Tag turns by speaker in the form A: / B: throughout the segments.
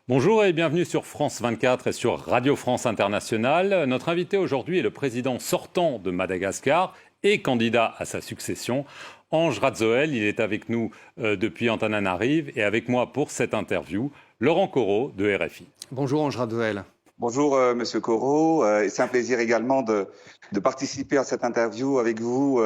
A: Bonjour et bienvenue sur France 24 et sur Radio France Internationale. Notre invité aujourd'hui est le président sortant de Madagascar et candidat à sa succession, Ange Radzoel. Il est avec nous depuis Antananarive et avec moi pour cette interview, Laurent Corot de RFI.
B: Bonjour Ange Radzoel.
C: Bonjour Monsieur Corot, c'est un plaisir également de participer à cette interview avec vous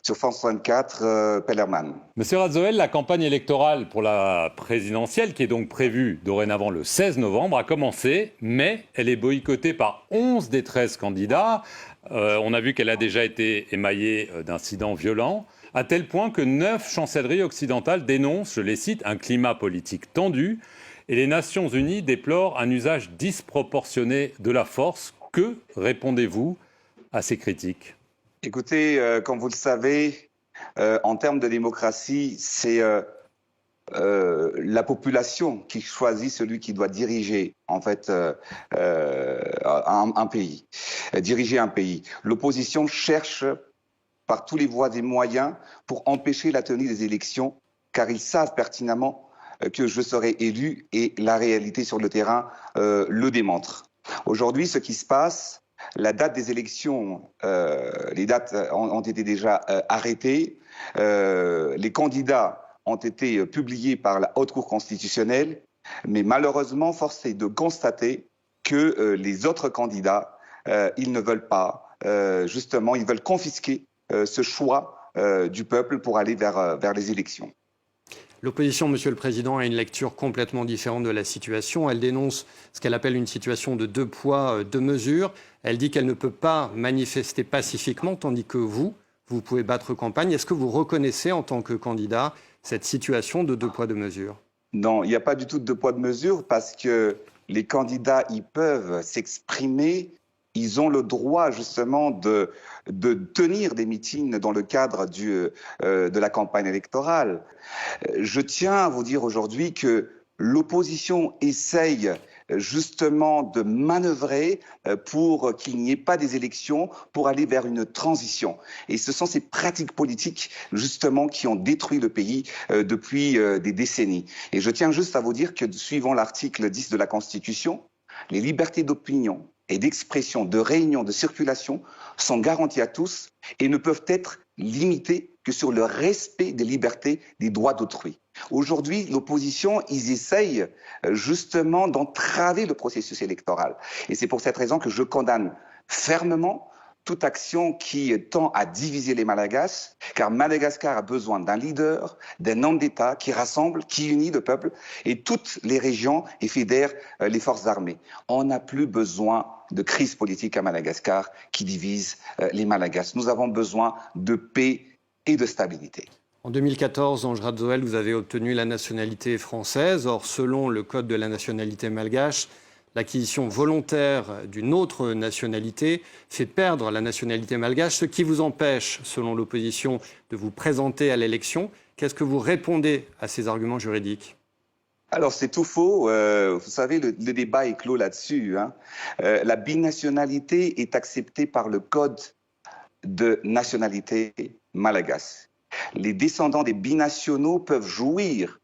C: sur France 24, Pellerman.
A: Monsieur Radzoel, la campagne électorale pour la présidentielle, qui est donc prévue dorénavant le 16 novembre, a commencé, mais elle est boycottée par 11 des 13 candidats. On a vu qu'elle a déjà été émaillée d'incidents violents, à tel point que 9 chancelleries occidentales dénoncent, je les cite, un climat politique tendu. Et les Nations Unies déplorent un usage disproportionné de la force. Que répondez-vous à ces critiques ?
C: Écoutez, comme vous le savez, en termes de démocratie, c'est la population qui choisit celui qui doit diriger en fait un pays, diriger un pays. L'opposition cherche par tous les voies et moyens pour empêcher la tenue des élections, car ils savent pertinemment que je serai élu et la réalité sur le terrain le démontre. Aujourd'hui, ce qui se passe, la date des élections, les dates ont été déjà arrêtées, les candidats ont été publiés par la Haute Cour constitutionnelle, mais malheureusement, force est de constater que les autres candidats, ils ne veulent pas, justement, ils veulent confisquer ce choix du peuple pour aller vers les élections.
B: L'opposition, Monsieur le Président, a une lecture complètement différente de la situation. Elle dénonce ce qu'elle appelle une situation de deux poids, deux mesures. Elle dit qu'elle ne peut pas manifester pacifiquement, tandis que vous pouvez battre campagne. Est-ce que vous reconnaissez en tant que candidat cette situation de deux poids, deux mesures ?
C: Non, il n'y a pas du tout de deux poids, deux mesures parce que les candidats, ils peuvent s'exprimer. Ils ont le droit justement de tenir des meetings dans le cadre de la campagne électorale. Je tiens à vous dire aujourd'hui que l'opposition essaye justement de manœuvrer pour qu'il n'y ait pas des élections, pour aller vers une transition. Et ce sont ces pratiques politiques justement qui ont détruit le pays depuis des décennies. Et je tiens juste à vous dire que suivant l'article 10 de la Constitution, les libertés d'opinion et d'expression, de réunion, de circulation sont garanties à tous et ne peuvent être limitées que sur le respect des libertés, des droits d'autrui. Aujourd'hui, l'opposition, ils essayent justement d'entraver le processus électoral. Et c'est pour cette raison que je condamne fermement toute action qui tend à diviser les Malagasy, car Madagascar a besoin d'un leader, d'un homme d'État qui rassemble, qui unit le peuple et toutes les régions et fédère les forces armées. On n'a plus besoin de crise politique à Madagascar qui divise les Malagasy. Nous avons besoin de paix et de stabilité.
B: En 2014, Ange Radzoel, vous avez obtenu la nationalité française. Or, selon le code de la nationalité malgache, l'acquisition volontaire d'une autre nationalité fait perdre la nationalité malgache, ce qui vous empêche, selon l'opposition, de vous présenter à l'élection. Qu'est-ce que vous répondez à ces arguments juridiques ?
C: Alors c'est tout faux, vous savez, le débat est clos là-dessus. La binationalité est acceptée par le code de nationalité malagasy. Les descendants des binationaux peuvent jouir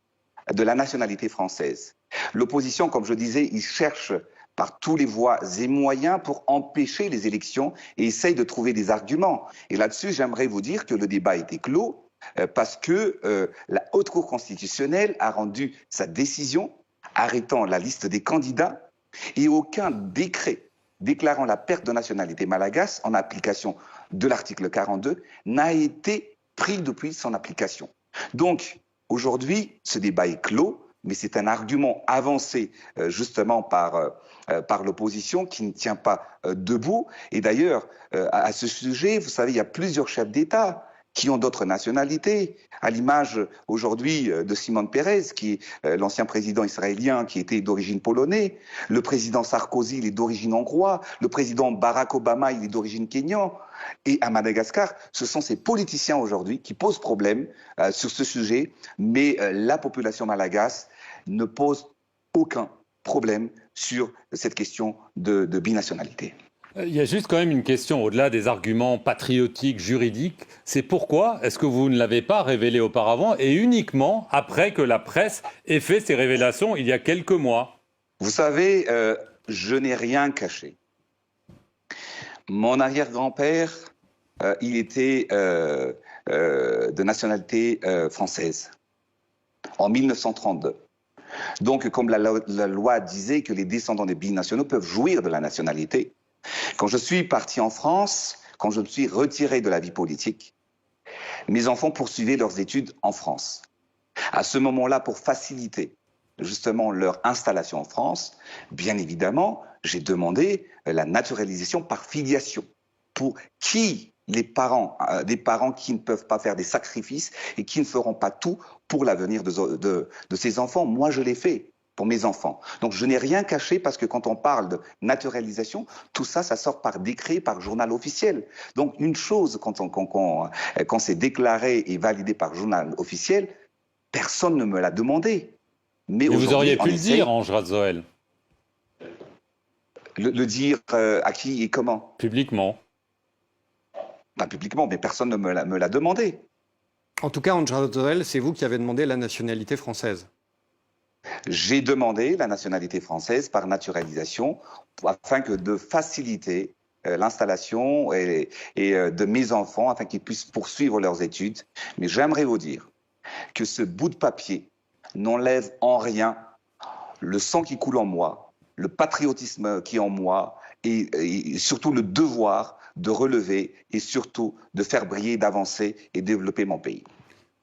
C: de la nationalité française. L'opposition, comme je disais, il cherche par tous les voies et moyens pour empêcher les élections et essaye de trouver des arguments. Et là-dessus, j'aimerais vous dire que le débat était clos parce que la Haute Cour constitutionnelle a rendu sa décision arrêtant la liste des candidats et aucun décret déclarant la perte de nationalité malagasy en application de l'article 42 n'a été pris depuis son application. Donc, aujourd'hui, ce débat est clos. Mais c'est un argument avancé justement par l'opposition qui ne tient pas debout. Et d'ailleurs, à ce sujet, vous savez, il y a plusieurs chefs d'État qui ont d'autres nationalités, à l'image aujourd'hui de Shimon Peres, qui est l'ancien président israélien qui était d'origine polonaise, le président Sarkozy, il est d'origine hongroise, le président Barack Obama, il est d'origine kényane. Et à Madagascar, ce sont ces politiciens aujourd'hui qui posent problème sur ce sujet, mais la population malagasy ne pose aucun problème sur cette question de binationalité.
A: Il y a juste quand même une question, au-delà des arguments patriotiques, juridiques, c'est pourquoi est-ce que vous ne l'avez pas révélé auparavant et uniquement après que la presse ait fait ces révélations il y a quelques mois ?
C: Vous savez, je n'ai rien caché. Mon arrière-grand-père, il était de nationalité française en 1932. Donc, comme la loi disait que les descendants des binationaux peuvent jouir de la nationalité, quand je suis parti en France, quand je me suis retiré de la vie politique, mes enfants poursuivaient leurs études en France. À ce moment-là, pour faciliter justement leur installation en France, bien évidemment, j'ai demandé la naturalisation par filiation. Pour qui les parents, des parents qui ne peuvent pas faire des sacrifices et qui ne feront pas tout pour l'avenir de ces enfants. Moi, je l'ai fait pour mes enfants. Donc, je n'ai rien caché parce que quand on parle de naturalisation, tout ça, ça sort par décret, par journal officiel. Donc, une chose, quand c'est déclaré et validé par journal officiel, personne ne me l'a demandé.
A: Mais vous auriez pu le dire, Ange Radzoel.
C: Le dire à qui et comment?
A: Publiquement.
C: Pas publiquement, mais personne ne me l'a demandé.
B: En tout cas, Ange Radzoel, c'est vous qui avez demandé la nationalité française.
C: J'ai demandé la nationalité française par naturalisation afin de faciliter l'installation et de mes enfants, afin qu'ils puissent poursuivre leurs études. Mais j'aimerais vous dire que ce bout de papier n'enlève en rien le sang qui coule en moi, le patriotisme qui est en moi et surtout le devoir de relever et surtout de faire briller, d'avancer et développer mon pays.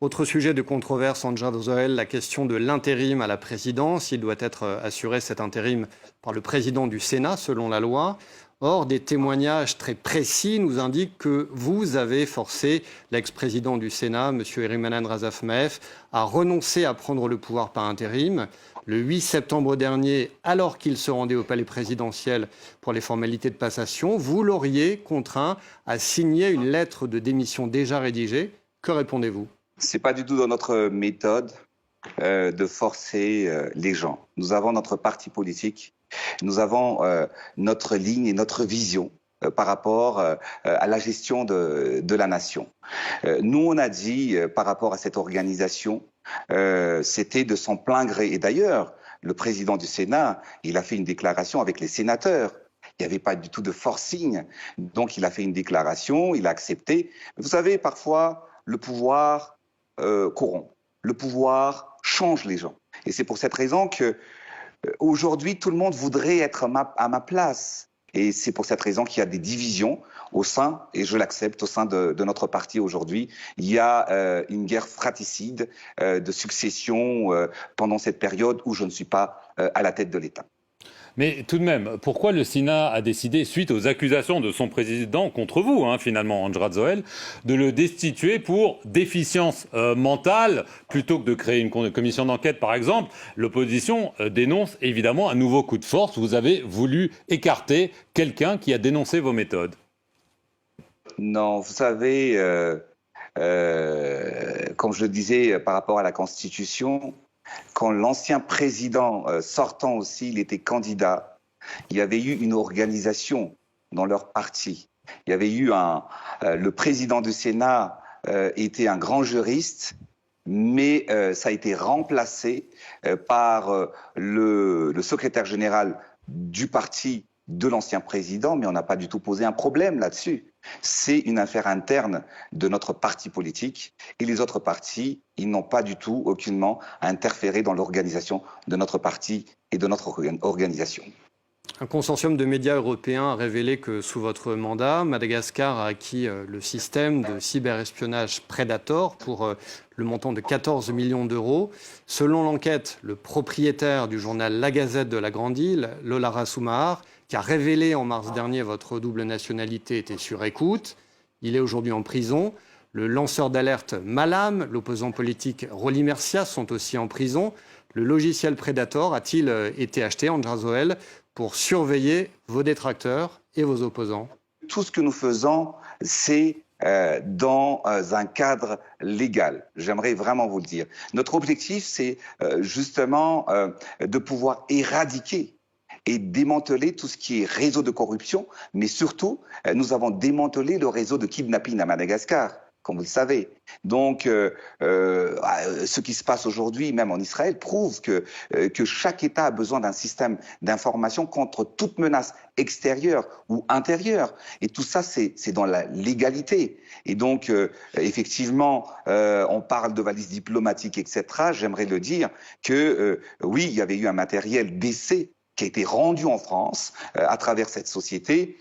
B: Autre sujet de controverse, Ange Radzoel, la question de l'intérim à la présidence. Il doit être assuré, cet intérim, par le président du Sénat, selon la loi. Or, des témoignages très précis nous indiquent que vous avez forcé l'ex-président du Sénat, M. Erymanan Razafmaev, à renoncer à prendre le pouvoir par intérim. Le 8 septembre dernier, alors qu'il se rendait au palais présidentiel pour les formalités de passation, vous l'auriez contraint à signer une lettre de démission déjà rédigée. Que répondez-vous ?
C: Ce n'est pas du tout dans notre méthode de forcer les gens. Nous avons notre parti politique, nous avons notre ligne et notre vision par rapport à la gestion de la nation. Nous, on a dit par rapport à cette organisation, c'était de son plein gré. Et d'ailleurs, le président du Sénat, il a fait une déclaration avec les sénateurs. Il n'y avait pas du tout de forcing. Donc, il a fait une déclaration, il a accepté. Vous savez, parfois, le pouvoir corrompt. Le pouvoir change les gens. Et c'est pour cette raison que aujourd'hui, tout le monde voudrait être à ma place. Et c'est pour cette raison qu'il y a des divisions au sein, et je l'accepte, au sein de notre parti aujourd'hui. Il y a une guerre fratricide de succession pendant cette période où je ne suis pas à la tête de l'État.
A: Mais tout de même, pourquoi le Sénat a décidé, suite aux accusations de son président contre vous, finalement, Ange Radzoel, de le destituer pour déficience mentale, plutôt que de créer une commission d'enquête, par exemple? L'opposition dénonce évidemment un nouveau coup de force. Vous avez voulu écarter quelqu'un qui a dénoncé vos méthodes.
C: Non, vous savez, comme je le disais par rapport à la Constitution, quand l'ancien président sortant aussi, il était candidat, il y avait eu une organisation dans leur parti. Il y avait eu le président du Sénat était un grand juriste, mais ça a été remplacé par le secrétaire général du parti de l'ancien président, mais on n'a pas du tout posé un problème là-dessus. C'est une affaire interne de notre parti politique et les autres partis, ils n'ont pas du tout, aucunement, interféré dans l'organisation de notre parti et de notre organisation.
B: Un consortium de médias européens a révélé que sous votre mandat, Madagascar a acquis le système de cyberespionnage Predator pour le montant de 14 millions d'euros. Selon l'enquête, le propriétaire du journal La Gazette de la Grande Île, Lolara Soumahar, qui a révélé en mars dernier votre double nationalité, était sur écoute. Il est aujourd'hui en prison. Le lanceur d'alerte Malam, l'opposant politique Rolly Mercias sont aussi en prison. Le logiciel Predator a-t-il été acheté, Ange Radzoel, pour surveiller vos détracteurs et vos opposants?
C: Tout ce que nous faisons, c'est dans un cadre légal. J'aimerais vraiment vous le dire. Notre objectif, c'est justement de pouvoir éradiquer et démanteler tout ce qui est réseau de corruption, mais surtout, nous avons démantelé le réseau de kidnapping à Madagascar. comme vous le savez. Donc, ce qui se passe aujourd'hui, même en Israël, prouve que chaque État a besoin d'un système d'information contre toute menace extérieure ou intérieure. Et tout ça, c'est dans la légalité. Et donc, effectivement, on parle de valises diplomatiques, etc. J'aimerais le dire que, oui, il y avait eu un matériel baissé qui a été rendu en France à travers cette société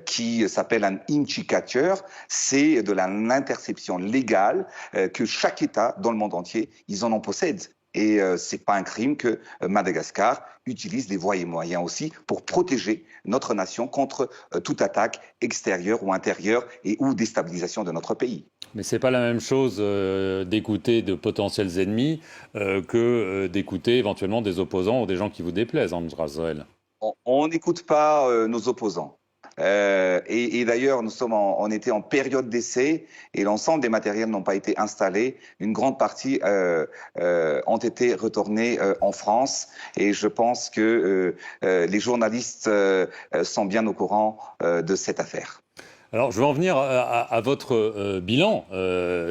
C: qui s'appelle un indicateur. C'est de l'interception légale que chaque État dans le monde entier, ils en possèdent. Et c'est pas un crime que Madagascar utilise des voies et moyens aussi pour protéger notre nation contre toute attaque extérieure ou intérieure et ou déstabilisation de notre pays.
A: Mais ce n'est pas la même chose d'écouter de potentiels ennemis que d'écouter éventuellement des opposants ou des gens qui vous déplaisent, André Azoël.
C: On n'écoute pas nos opposants. Et d'ailleurs, on était en période d'essai et l'ensemble des matériels n'ont pas été installés. Une grande partie ont été retournés en France et je pense que les journalistes sont bien au courant de cette affaire.
A: Alors, je veux en venir à votre bilan.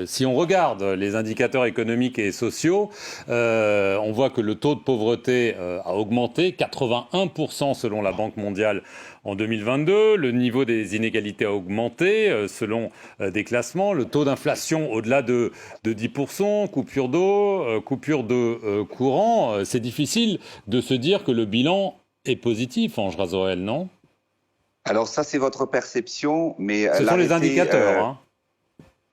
A: Si on regarde les indicateurs économiques et sociaux, on voit que le taux de pauvreté a augmenté, 81% selon la Banque mondiale en 2022. Le niveau des inégalités a augmenté selon des classements. Le taux d'inflation au-delà de 10%, coupure d'eau, coupure de courant. C'est difficile de se dire que le bilan est positif, Ange Razoël, non ?
C: Alors ça, c'est votre perception, mais
A: ce sont les indicateurs. Hein.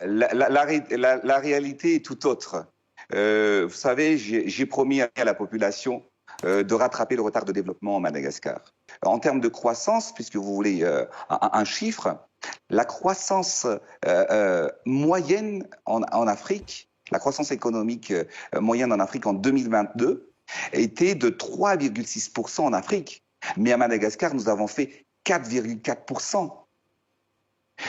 C: La réalité est tout autre. Vous savez, j'ai promis à la population de rattraper le retard de développement en Madagascar. En termes de croissance, puisque vous voulez un chiffre, la croissance moyenne en Afrique, la croissance économique moyenne en Afrique en 2022 était de 3,6% en Afrique. Mais à Madagascar, nous avons fait 4,4%.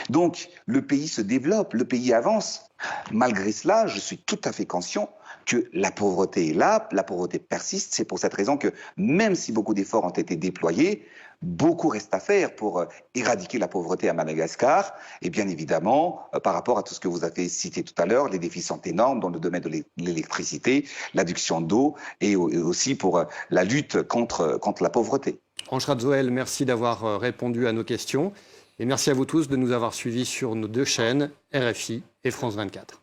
C: Donc, le pays se développe, le pays avance. Malgré cela, je suis tout à fait conscient que la pauvreté est là, la pauvreté persiste. C'est pour cette raison que même si beaucoup d'efforts ont été déployés, beaucoup reste à faire pour éradiquer la pauvreté à Madagascar. Et bien évidemment, par rapport à tout ce que vous avez cité tout à l'heure, les défis sont énormes dans le domaine de l'électricité, l'adduction d'eau et aussi pour la lutte contre la pauvreté.
B: Ange Razoël, merci d'avoir répondu à nos questions. Et merci à vous tous de nous avoir suivis sur nos deux chaînes, RFI et France 24.